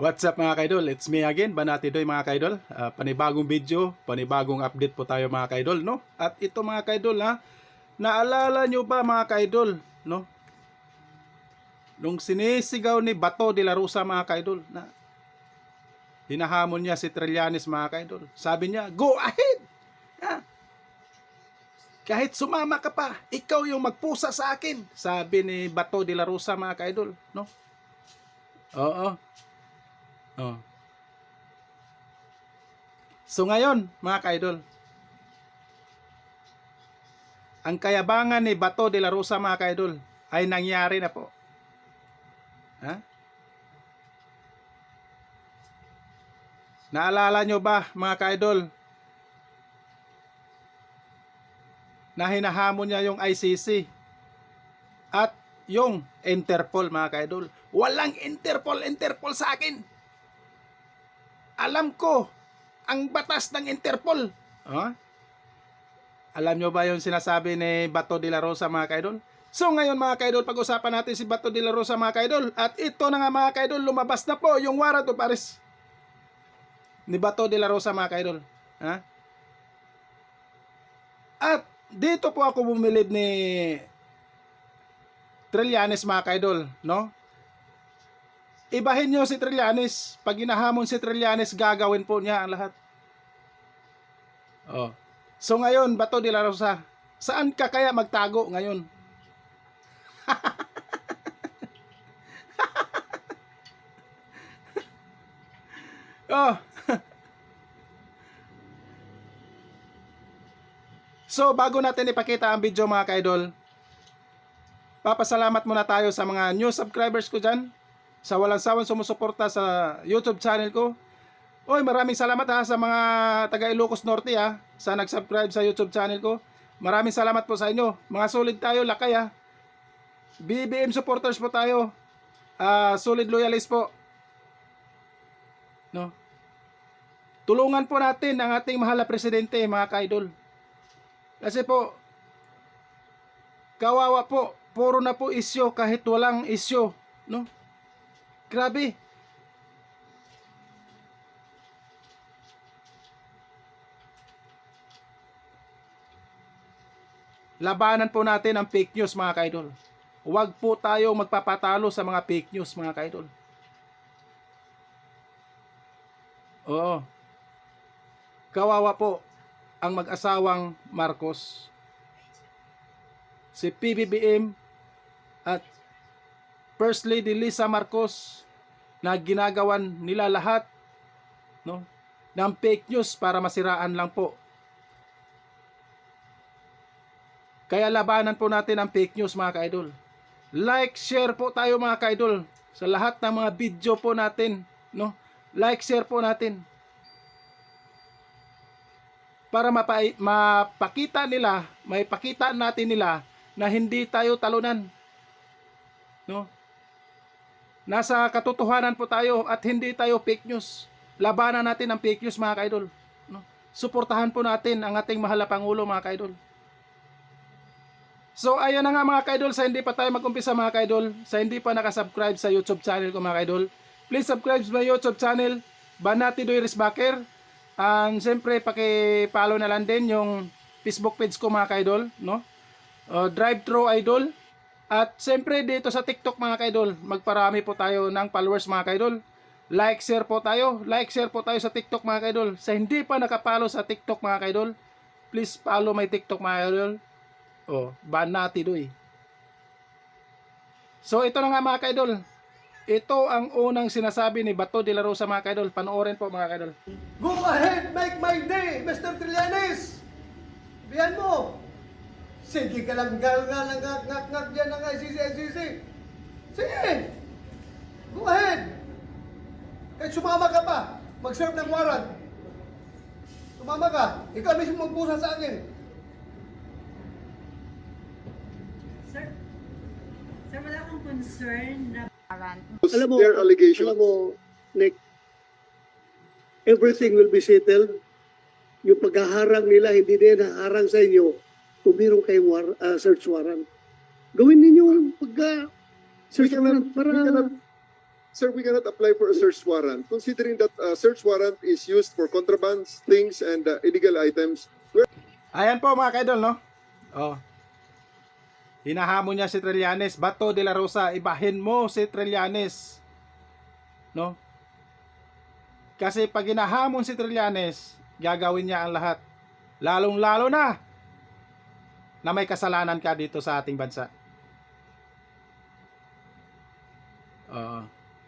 What's up mga kaidol? It's me again, Banati Doy mga kaidol. Panibagong video, panibagong update po tayo mga kaidol, no? At ito mga kaidol ha, naalala nyo ba mga kaidol, no? Nung sinisigaw ni Bato de la Rosa mga kaidol, na hinahamon niya si Trillanes mga kaidol. Sabi niya, go ahead! Ha? Kahit sumama ka pa, ikaw yung magpusa sa akin. Sabi ni Bato de la Rosa mga kaidol, no? Oo. Oh. So ngayon, mga kaidol, ang kayabangan ni Bato de la Rosa mga kaidol ay nangyari na po. Ha? Naalala nyo ba mga kaidol na hinahamon niya yung ICC at yung Interpol mga kaidol? Walang Interpol sa akin. Alam ko ang batas ng Interpol. Alam nyo ba yung sinasabi ni Bato de la Rosa mga kaidol? So ngayon mga kaidol, pag-usapan natin si Bato de la Rosa mga kaidol. At ito na nga mga kaidol, lumabas na po yung warrant of arrest ni Bato de la Rosa mga kaidol. At dito po ako bumilib ni Trillanes mga kaidol, no? Ibahin nyo si Trillanes. Pag hinahamon si Trillanes, gagawin po niya ang lahat. So ngayon, Bato de la Rosa, saan ka kaya magtago ngayon? So bago natin ipakita ang video mga kaidol, papasalamat muna tayo sa mga new subscribers ko dyan, sa walang sawang sumusuporta sa YouTube channel ko. Oy, maraming salamat sa mga taga Ilocos Norte sa nag-subscribe sa YouTube channel ko. Maraming salamat po sa inyo. Mga solid tayo, lakay BBM supporters po tayo. Solid loyalist po. No? Tulungan po natin ang ating mahal na presidente mga kaidol. Kasi po, kawawa po, puro na po isyo kahit walang isyo, no? Grabe. Labanan po natin ang fake news mga kaidol. Huwag po tayo magpapatalo sa mga fake news mga kaidol. Oo. Kawawa po ang mag-asawang Marcos. Si PBBM at First Lady Lisa Marcos na ginagawan nila lahat, no, ng fake news para masiraan lang po. Kaya labanan po natin ang fake news mga kaidol. Like, share po tayo mga kaidol sa lahat ng mga video po natin, no? Like, share po natin. Para mapakita nila, may pakita natin nila na hindi tayo talunan. No? Nasa katotohanan po tayo at hindi tayo fake news. Labanan natin ang fake news mga kaidol. No? Suportahan po natin ang ating mahal na Pangulo mga kaidol. So ayan na nga mga kaidol, sa hindi pa tayo mag-umpisa mga kaidol, sa hindi pa nakasubscribe sa YouTube channel ko mga kaidol, please subscribe sa my YouTube channel, Banati Doy Risbacker. And siyempre paki-follow na lang din yung Facebook page ko mga kaidol, no? Drive-thru Idol. At siyempre dito sa TikTok mga kaidol, magparami po tayo ng followers mga kaidol. Like, share po tayo. Like, share po tayo sa TikTok mga kaidol. Sa hindi pa nakapollow sa TikTok mga kaidol, please follow my TikTok mga kaidol. Banati Doy. So ito na nga mga kaidol. Ito ang unang sinasabi ni Bato de la Rosa mga kaidol. Panoorin po mga kaidol. Go ahead, make my day, Mr. Trillanes! Biyan mo! Sige ka lang, ngak dyan ng ICC. Sige! Go ahead! Kahit sumama ka pa, mag-serve ng warrant. Sumama ka, ikaw mismo magpusa sa akin. Sir, wala kang concern na Alam mo, Their allegation. alam mo, Nick, everything will be settled. Yung paghaharang nila, hindi din haharang sa inyo kung meron kayong search warrant. Gawin ninyo ang search warrant para Sir, we cannot apply for a search warrant, considering that search warrant is used for contraband things and illegal items. Ayan po mga kaidol, no? Oh. Hinahamon niya si Trillanes. Bato de la Rosa, ibahin mo si Trillanes. No? Kasi pag hinahamon si Trillanes, gagawin niya ang lahat. Lalong-lalo na may kasalanan ka dito sa ating bansa.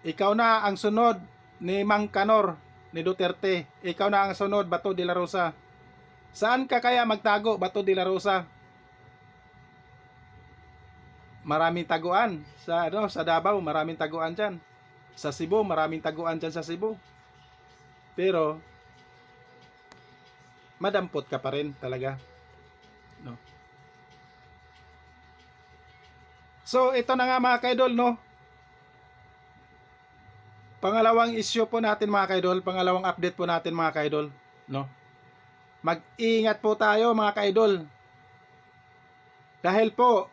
Ikaw na ang sunod ni Mang Kanor, ni Duterte. Ikaw na ang sunod, Bato de la Rosa. Saan ka kaya magtago, Bato de la Rosa? Maraming taguan sa Davao, maraming taguan diyan. Sa Cebu, maraming taguan diyan sa Cebu. Pero madampot ka pa rin talaga, no? So ito na nga mga kaidol, no? Pangalawang issue po natin mga kaidol, pangalawang update po natin mga kaidol, no? Mag-ingat po tayo mga kaidol. Dahil po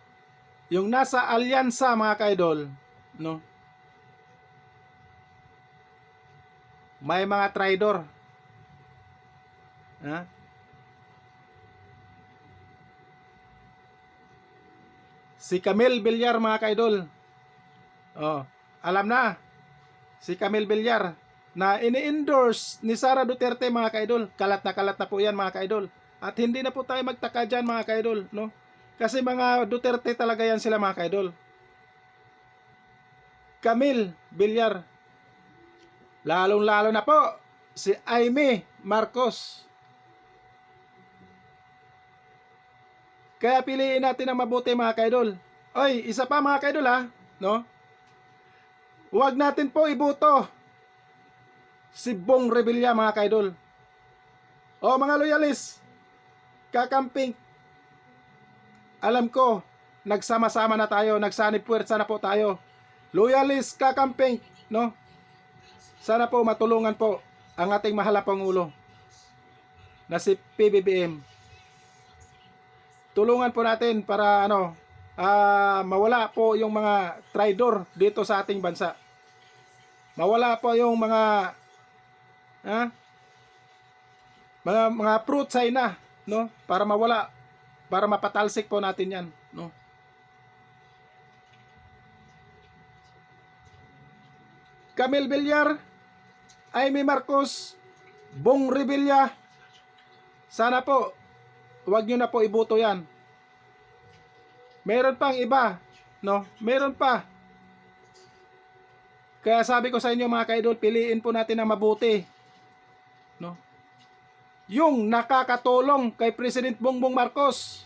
yung nasa alyansa mga kaidol, no? May mga traidor. Ha? Si Camille Villar mga kaidol. Oh, alam na. Si Camille Villar na ini-endorse ni Sara Duterte mga kaidol. Kalat na po yan mga kaidol. At hindi na po tayo magtaka dyan mga kaidol, no? Kasi mga Duterte talaga yan sila mga kaidol. Camille Villar. Lalong-lalo na po si Amy Marcos. Kaya piliin natin ang mabuti mga kaidol. Oy, isa pa mga kaidol ha, no? Huwag natin po iboto si Bong Revilla mga kaidol. O mga loyalist, kakamping. Alam ko, nagsama-sama na tayo, nagsanib puwersa na po tayo. Loyalist, kakamping, no? Sana po matulungan po ang ating mahal na Pangulo na si PBBM. Tulungan po natin para mawala po yung mga traidor dito sa ating bansa. Mawala po yung mga fruit China, no? Para mawala, para mapatalsik po natin 'yan, no? Camille Villar, Amy Marcos, Bong Revilla, sana po wag nyo na po iboto yan. Meron pang iba, no? Meron pa. Kaya sabi ko sa inyo mga kaidol, piliin po natin ang mabuti, no? Yung nakakatulong kay President Bongbong Marcos.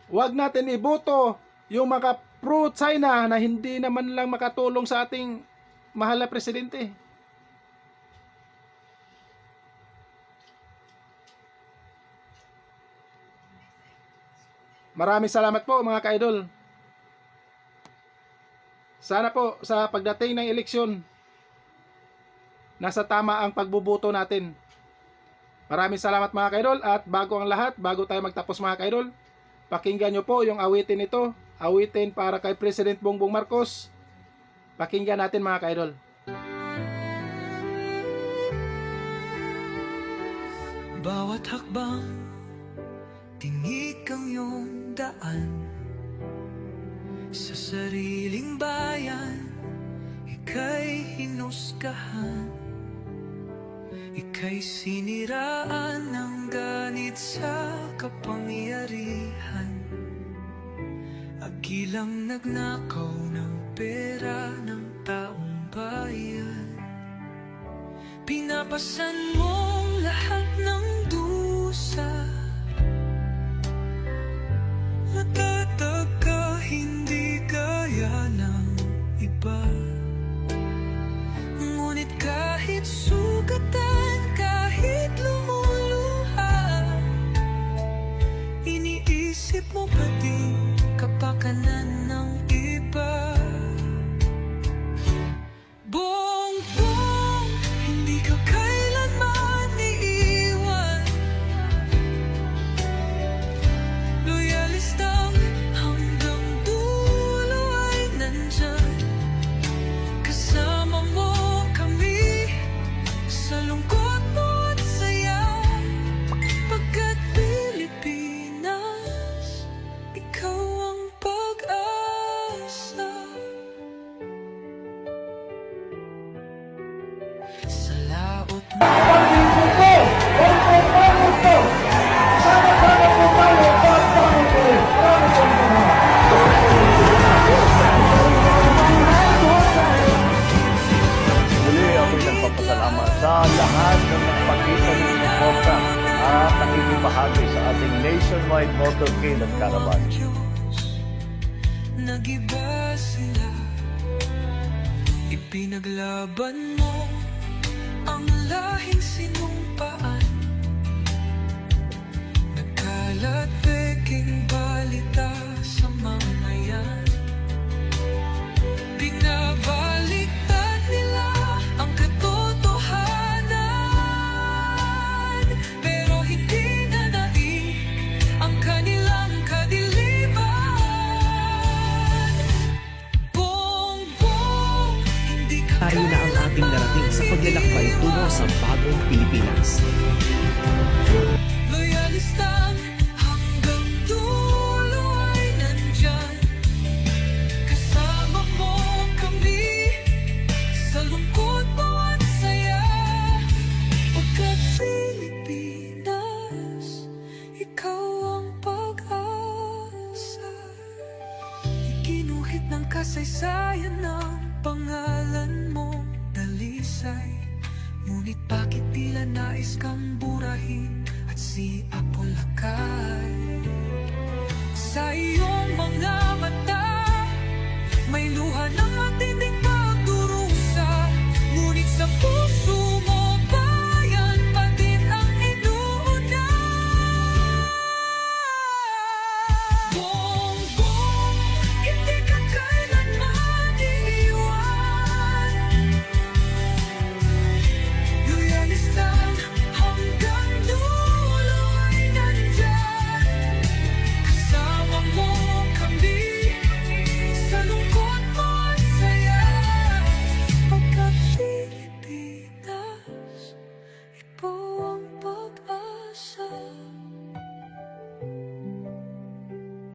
Wag natin iboto yung mga pro-China na hindi naman lang makatulong sa ating mahal na presidente. Maraming salamat po mga kaidol. Sana po sa pagdating ng eleksyon, nasa tama ang pagbuboto natin. Maraming salamat mga kaidol. At bago ang lahat, bago tayo magtapos mga kaidol, pakinggan nyo po yung awitin ito. Awitin para kay President Bongbong Marcos. Pakinggan natin mga kaidol. Bawat hakbang, tinig ang iyong daan. Sa sariling bayan, ika'y hinusgahan. Ika'y siniraan ng ganit sa kapangyarihan. Agilang nagnakaw ng pera ng taong bayan. Pinapasan mong lahat ng dusa. Natatag ka, hindi gaya ng iba. Ngunit kahit sugatan, kahit lumuluha, iniisip mo pa din kapakanan ng iba. Bongbong, hindi ka kailanman sa laot Muli ako'y nagpapasalamat sa lahat ng nagpakita ng suporta at nakikibahagi sa ating nationwide motorcade at caravan. Diyos. Nagiba sila, ipinaglaban mo ang lahing sinumpaan. Nagkalat peking balita sa mamayan. Binabaliktad nila ang katotohanan, pero hindi na naig ang kanilang kadiliman. Bongbong, hindi ka Tayo na ang ating narating sa paglalakbay tungo sa bagong Pilipinas. loyalistang